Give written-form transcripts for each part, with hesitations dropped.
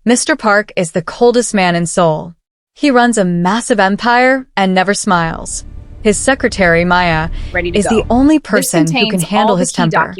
Mr. Park is the coldest man in Seoul. He runs a massive empire and never smiles. His secretary, Maya, is the only person who can handle his temper.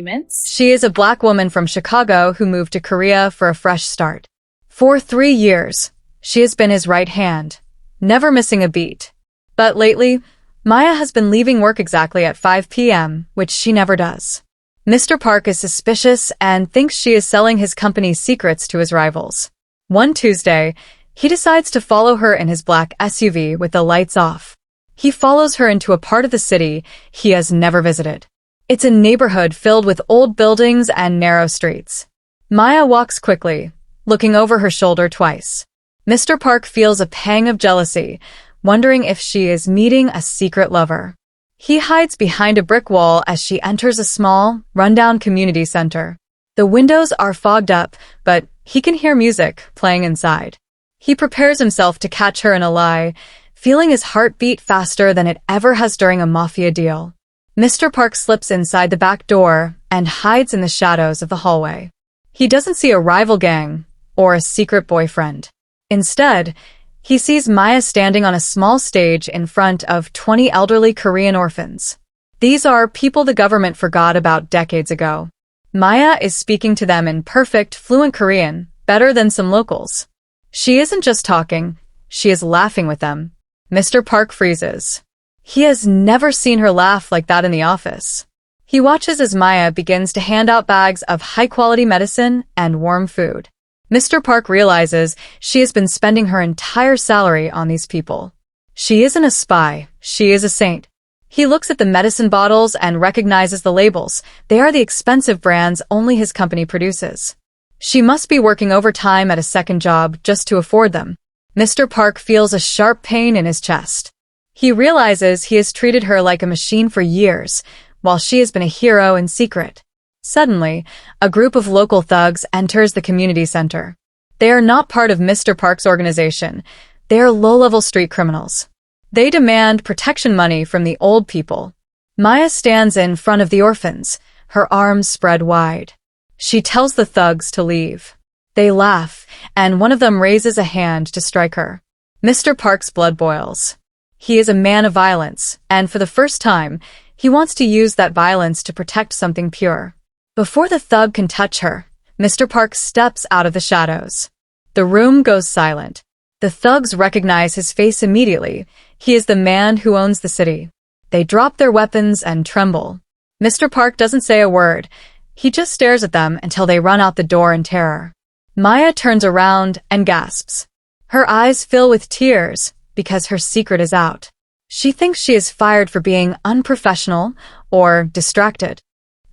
She is a black woman from Chicago who moved to Korea for a fresh start. For 3 years, she has been his right hand, never missing a beat. But lately, Maya has been leaving work exactly at 5 p.m., which she never does. Mr. Park is suspicious and thinks she is selling his company's secrets to his rivals. One Tuesday, he decides to follow her in his black SUV with the lights off. He follows her into a part of the city he has never visited. It's a neighborhood filled with old buildings and narrow streets. Maya walks quickly, looking over her shoulder twice. Mr. Park feels a pang of jealousy, wondering if she is meeting a secret lover. He hides behind a brick wall as she enters a small, rundown community center. The windows are fogged up, but he can hear music playing inside. He prepares himself to catch her in a lie, feeling his heart beat faster than it ever has during a mafia deal. Mr. Park slips inside the back door and hides in the shadows of the hallway. He doesn't see a rival gang or a secret boyfriend. Instead, he sees Maya standing on a small stage in front of 20 elderly Korean orphans. These are people the government forgot about decades ago. Maya is speaking to them in perfect, fluent Korean, better than some locals. She isn't just talking, she is laughing with them. Mr. Park freezes. He has never seen her laugh like that in the office. He watches as Maya begins to hand out bags of high-quality medicine and warm food. Mr. Park realizes she has been spending her entire salary on these people. She isn't a spy, she is a saint. He looks at the medicine bottles and recognizes the labels. They are the expensive brands only his company produces. She must be working overtime at a second job just to afford them. Mr. Park feels a sharp pain in his chest. He realizes he has treated her like a machine for years, while she has been a hero in secret. Suddenly, a group of local thugs enters the community center. They are not part of Mr. Park's organization. They are low-level street criminals. They demand protection money from the old people. Maya stands in front of the orphans, her arms spread wide. She tells the thugs to leave. They laugh, and one of them raises a hand to strike her. Mr. Park's blood boils. He is a man of violence, and for the first time, he wants to use that violence to protect something pure. Before the thug can touch her, Mr. Park steps out of the shadows. The room goes silent. The thugs recognize his face immediately. He is the man who owns the city. They drop their weapons and tremble. Mr. Park doesn't say a word. He just stares at them until they run out the door in terror. Maya turns around and gasps. Her eyes fill with tears because her secret is out. She thinks she is fired for being unprofessional or distracted.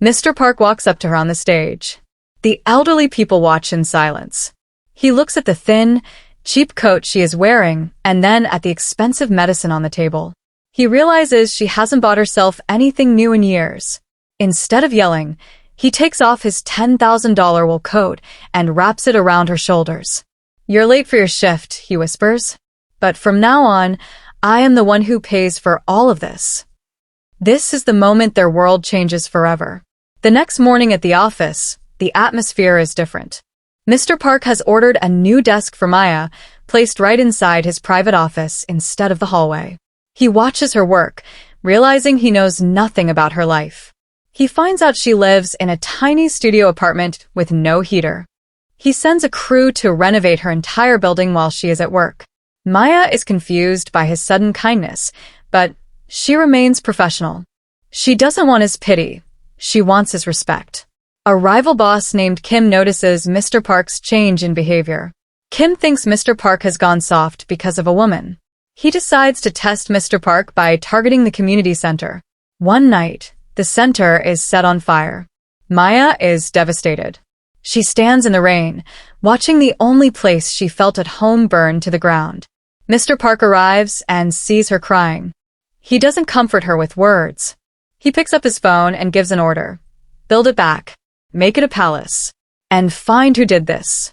Mr. Park walks up to her on the stage. The elderly people watch in silence. He looks at the thin, cheap coat she is wearing and then at the expensive medicine on the table. He realizes she hasn't bought herself anything new in years. Instead of yelling, he takes off his $10,000 wool coat and wraps it around her shoulders. "You're late for your shift," he whispers. "But from now on, I am the one who pays for all of this." This is the moment their world changes forever. The next morning at the office, the atmosphere is different. Mr. Park has ordered a new desk for Maya, placed right inside his private office instead of the hallway. He watches her work, realizing he knows nothing about her life. He finds out she lives in a tiny studio apartment with no heater. He sends a crew to renovate her entire building while she is at work. Maya is confused by his sudden kindness, but she remains professional. She doesn't want his pity. She wants his respect. A rival boss named Kim notices Mr. Park's change in behavior. Kim thinks Mr. Park has gone soft because of a woman. He decides to test Mr. Park by targeting the community center. One night, the center is set on fire. Maya is devastated. She stands in the rain, watching the only place she felt at home burn to the ground. Mr. Park arrives and sees her crying. He doesn't comfort her with words. He picks up his phone and gives an order. "Build it back. Make it a palace. And find who did this."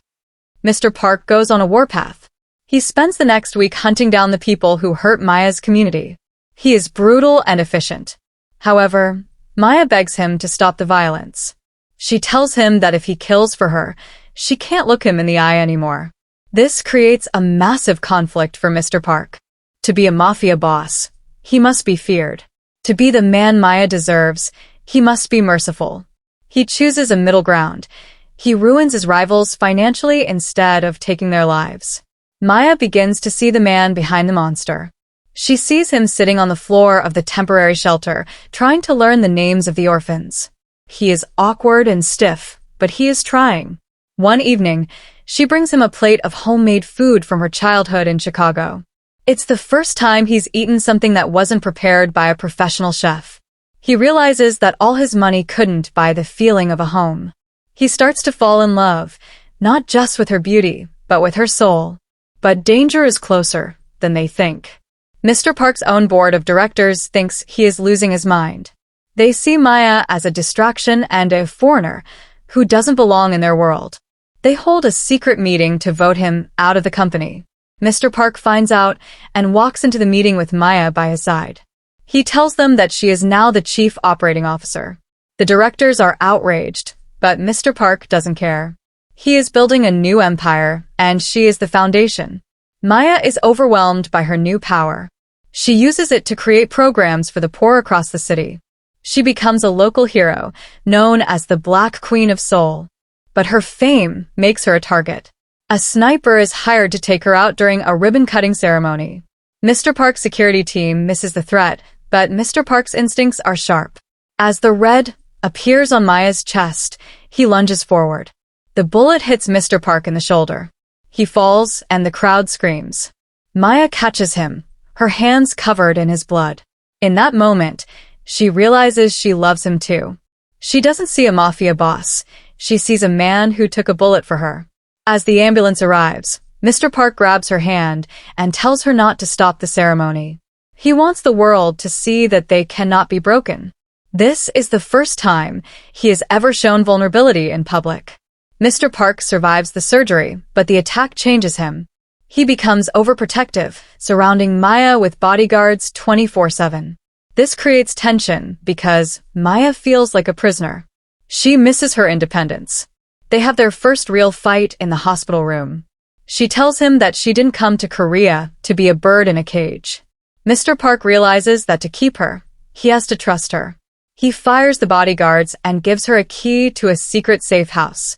Mr. Park goes on a warpath. He spends the next week hunting down the people who hurt Maya's community. He is brutal and efficient. However, Maya begs him to stop the violence. She tells him that if he kills for her, she can't look him in the eye anymore. This creates a massive conflict for Mr. Park. To be a mafia boss, he must be feared. To be the man Maya deserves, he must be merciful. He chooses a middle ground. He ruins his rivals financially instead of taking their lives. Maya begins to see the man behind the monster. She sees him sitting on the floor of the temporary shelter, trying to learn the names of the orphans. He is awkward and stiff, but he is trying. One evening, she brings him a plate of homemade food from her childhood in Chicago. It's the first time he's eaten something that wasn't prepared by a professional chef. He realizes that all his money couldn't buy the feeling of a home. He starts to fall in love, not just with her beauty, but with her soul. But danger is closer than they think. Mr. Park's own board of directors thinks he is losing his mind. They see Maya as a distraction and a foreigner who doesn't belong in their world. They hold a secret meeting to vote him out of the company. Mr. Park finds out and walks into the meeting with Maya by his side. He tells them that she is now the chief operating officer. The directors are outraged, but Mr. Park doesn't care. He is building a new empire, and she is the foundation. Maya is overwhelmed by her new power. She uses it to create programs for the poor across the city. She becomes a local hero, known as the Black Queen of Seoul. But her fame makes her a target. A sniper is hired to take her out during a ribbon-cutting ceremony. Mr. Park's security team misses the threat, but Mr. Park's instincts are sharp. As the red appears on Maya's chest, he lunges forward. The bullet hits Mr. Park in the shoulder. He falls, and the crowd screams. Maya catches him, her hands covered in his blood. In that moment, she realizes she loves him too. She doesn't see a mafia boss. She sees a man who took a bullet for her. As the ambulance arrives, Mr. Park grabs her hand and tells her not to stop the ceremony. He wants the world to see that they cannot be broken. This is the first time he has ever shown vulnerability in public. Mr. Park survives the surgery, but the attack changes him. He becomes overprotective, surrounding Maya with bodyguards 24/7. This creates tension because Maya feels like a prisoner. She misses her independence. They have their first real fight in the hospital room. She tells him that she didn't come to Korea to be a bird in a cage. Mr. Park realizes that to keep her, he has to trust her. He fires the bodyguards and gives her a key to a secret safe house.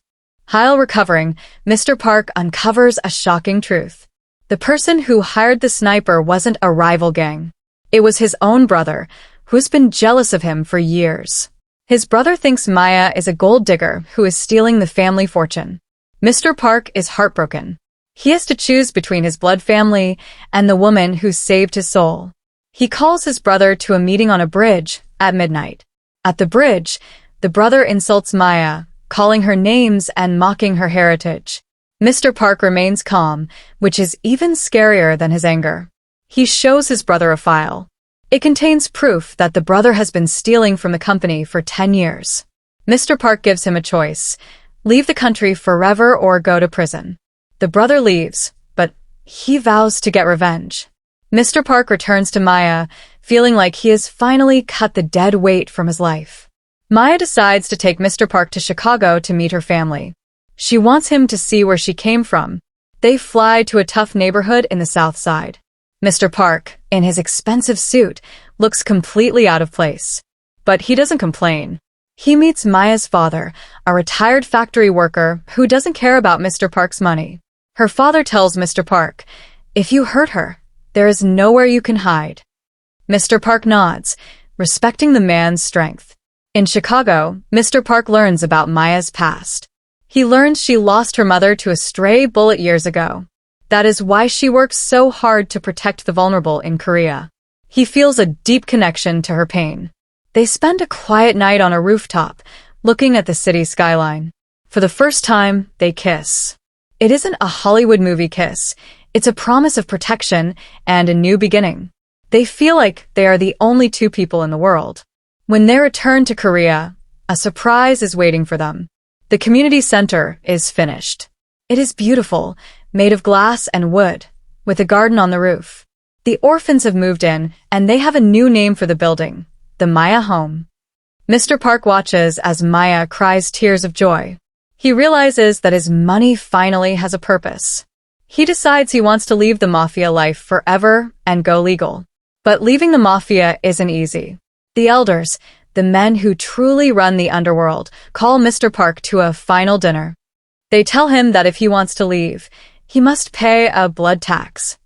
While recovering, Mr. Park uncovers a shocking truth. The person who hired the sniper wasn't a rival gang. It was his own brother, who's been jealous of him for years. His brother thinks Maya is a gold digger who is stealing the family fortune. Mr. Park is heartbroken. He has to choose between his blood family and the woman who saved his soul. He calls his brother to a meeting on a bridge at midnight. At the bridge, the brother insults Maya, calling her names and mocking her heritage. Mr. Park remains calm, which is even scarier than his anger. He shows his brother a file. It contains proof that the brother has been stealing from the company for 10 years. Mr. Park gives him a choice: leave the country forever or go to prison. The brother leaves, but he vows to get revenge. Mr. Park returns to Maya, feeling like he has finally cut the dead weight from his life. Maya decides to take Mr. Park to Chicago to meet her family. She wants him to see where she came from. They fly to a tough neighborhood in the South Side. Mr. Park, in his expensive suit, looks completely out of place. But he doesn't complain. He meets Maya's father, a retired factory worker who doesn't care about Mr. Park's money. Her father tells Mr. Park, "If you hurt her, there is nowhere you can hide." Mr. Park nods, respecting the man's strength. In Chicago, Mr. Park learns about Maya's past. He learns she lost her mother to a stray bullet years ago. That is why she works so hard to protect the vulnerable in Korea. He feels a deep connection to her pain. They spend a quiet night on a rooftop, looking at the city skyline. For the first time, they kiss. It isn't a Hollywood movie kiss. It's a promise of protection and a new beginning. They feel like they are the only two people in the world. When they return to Korea, a surprise is waiting for them. The community center is finished. It is beautiful, made of glass and wood, with a garden on the roof. The orphans have moved in, and they have a new name for the building, the Maya home. Mr. Park watches as Maya cries tears of joy. He realizes that his money finally has a purpose. He decides he wants to leave the mafia life forever and go legal. But leaving the mafia isn't easy. The elders, the men who truly run the underworld, call Mr. Park to a final dinner. They tell him that if he wants to leave, he must pay a blood tax.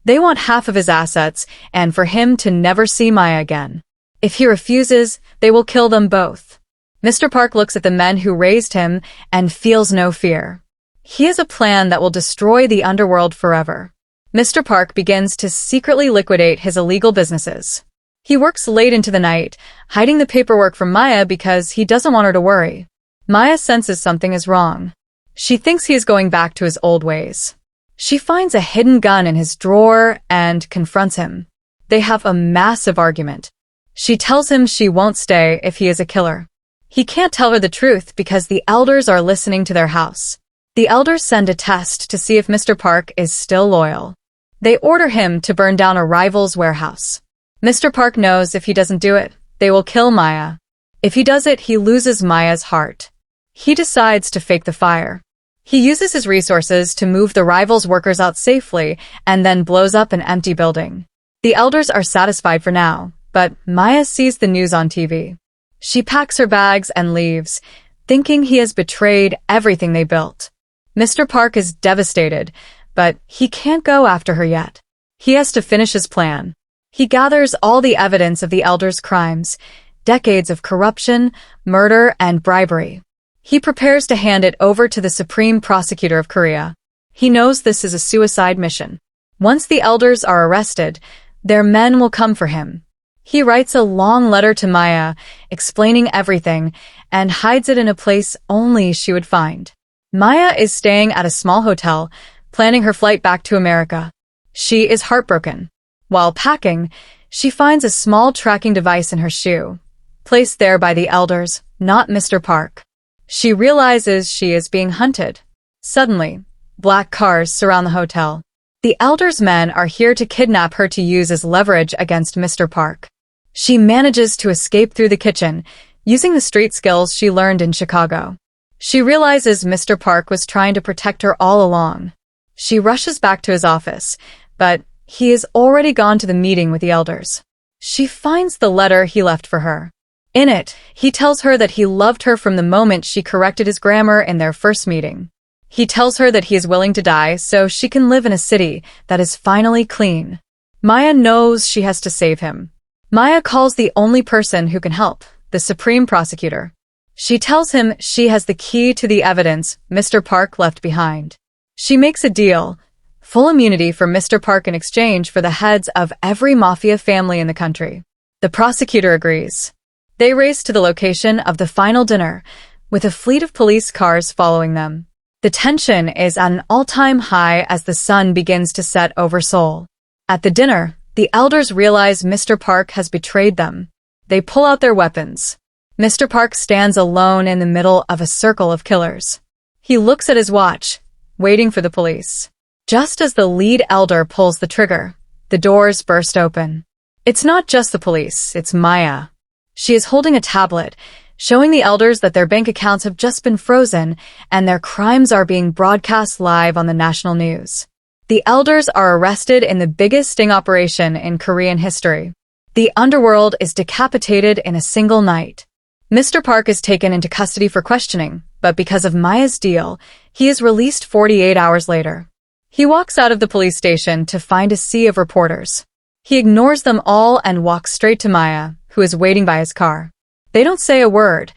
They want half of his assets and for him to never see Maya again. If he refuses, they will kill them both. Mr. Park looks at the men who raised him and feels no fear. He has a plan that will destroy the underworld forever. Mr. Park begins to secretly liquidate his illegal businesses. He works late into the night, hiding the paperwork from Maya because he doesn't want her to worry. Maya senses something is wrong. She thinks he is going back to his old ways. She finds a hidden gun in his drawer and confronts him. They have a massive argument. She tells him she won't stay if he is a killer. He can't tell her the truth because the elders are listening to their house. The elders send a test to see if Mr. Park is still loyal. They order him to burn down a rival's warehouse. Mr. Park knows if he doesn't do it, they will kill Maya. If he does it, he loses Maya's heart. He decides to fake the fire. He uses his resources to move the rival's workers out safely and then blows up an empty building. The elders are satisfied for now, but Maya sees the news on TV. She packs her bags and leaves, thinking he has betrayed everything they built. Mr. Park is devastated, but he can't go after her yet. He has to finish his plan. He gathers all the evidence of the elders' crimes, decades of corruption, murder, and bribery. He prepares to hand it over to the Supreme Prosecutor of Korea. He knows this is a suicide mission. Once the elders are arrested, their men will come for him. He writes a long letter to Maya, explaining everything, and hides it in a place only she would find. Maya is staying at a small hotel, planning her flight back to America. She is heartbroken. While packing, she finds a small tracking device in her shoe, placed there by the elders, not Mr. Park. She realizes she is being hunted. Suddenly, black cars surround the hotel. The elders' men are here to kidnap her to use as leverage against Mr. Park. She manages to escape through the kitchen, using the street skills she learned in Chicago. She realizes Mr. Park was trying to protect her all along. She rushes back to his office, but he has already gone to the meeting with the elders. She finds the letter he left for her. In it, he tells her that he loved her from the moment she corrected his grammar in their first meeting. He tells her that he is willing to die so she can live in a city that is finally clean. Maya knows she has to save him. Maya calls the only person who can help, the Supreme Prosecutor. She tells him she has the key to the evidence Mr. Park left behind. She makes a deal, full immunity for Mr. Park in exchange for the heads of every mafia family in the country. The prosecutor agrees. They race to the location of the final dinner, with a fleet of police cars following them. The tension is at an all-time high as the sun begins to set over Seoul. At the dinner, the elders realize Mr. Park has betrayed them. They pull out their weapons. Mr. Park stands alone in the middle of a circle of killers. He looks at his watch, waiting for the police. Just as the lead elder pulls the trigger, the doors burst open. It's not just the police, it's Maya. She is holding a tablet, showing the elders that their bank accounts have just been frozen and their crimes are being broadcast live on the national news. The elders are arrested in the biggest sting operation in Korean history. The underworld is decapitated in a single night. Mr. Park is taken into custody for questioning, but because of Maya's deal, he is released 48 hours later. He walks out of the police station to find a sea of reporters. He ignores them all and walks straight to Maya, who is waiting by his car. They don't say a word.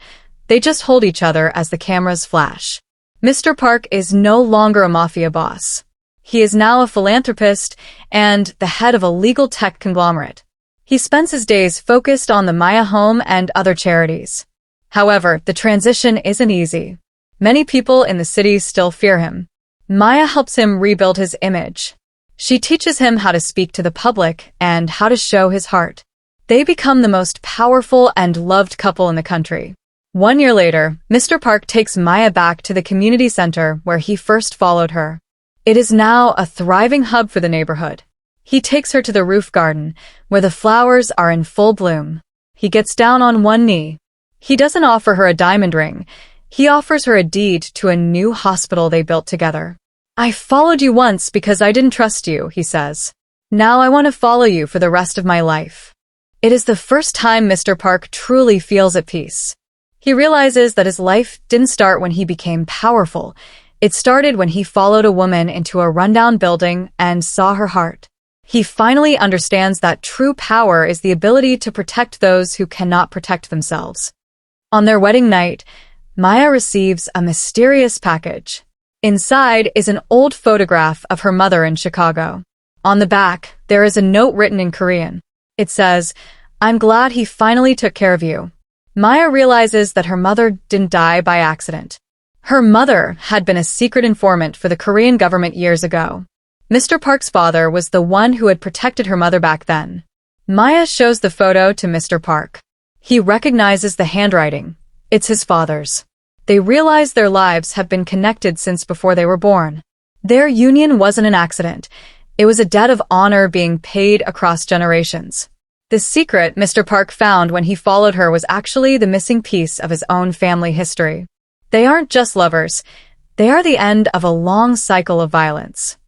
They just hold each other as the cameras flash. Mr. Park is no longer a mafia boss. He is now a philanthropist and the head of a legal tech conglomerate. He spends his days focused on the Maya home and other charities. However, the transition isn't easy. Many people in the city still fear him. Maya helps him rebuild his image. She teaches him how to speak to the public and how to show his heart. They become the most powerful and loved couple in the country. 1 year later, Mr. Park takes Maya back to the community center where he first followed her. It is now a thriving hub for the neighborhood. He takes her to the roof garden, where the flowers are in full bloom. He gets down on one knee. He doesn't offer her a diamond ring. He offers her a deed to a new hospital they built together. I followed you once because I didn't trust you, he says. Now I want to follow you for the rest of my life. It is the first time Mr. Park truly feels at peace. He realizes that his life didn't start when he became powerful. It started when he followed a woman into a rundown building and saw her heart. He finally understands that true power is the ability to protect those who cannot protect themselves. On their wedding night, Maya receives a mysterious package. Inside is an old photograph of her mother in Chicago. On the back, there is a note written in Korean. It says, "I'm glad he finally took care of you." Maya realizes that her mother didn't die by accident. Her mother had been a secret informant for the Korean government years ago. Mr. Park's father was the one who had protected her mother back then. Maya shows the photo to Mr. Park. He recognizes the handwriting. It's his father's. They realize their lives have been connected since before they were born. Their union wasn't an accident. It was a debt of honor being paid across generations. The secret Mr. Park found when he followed her was actually the missing piece of his own family history. They aren't just lovers. They are the end of a long cycle of violence.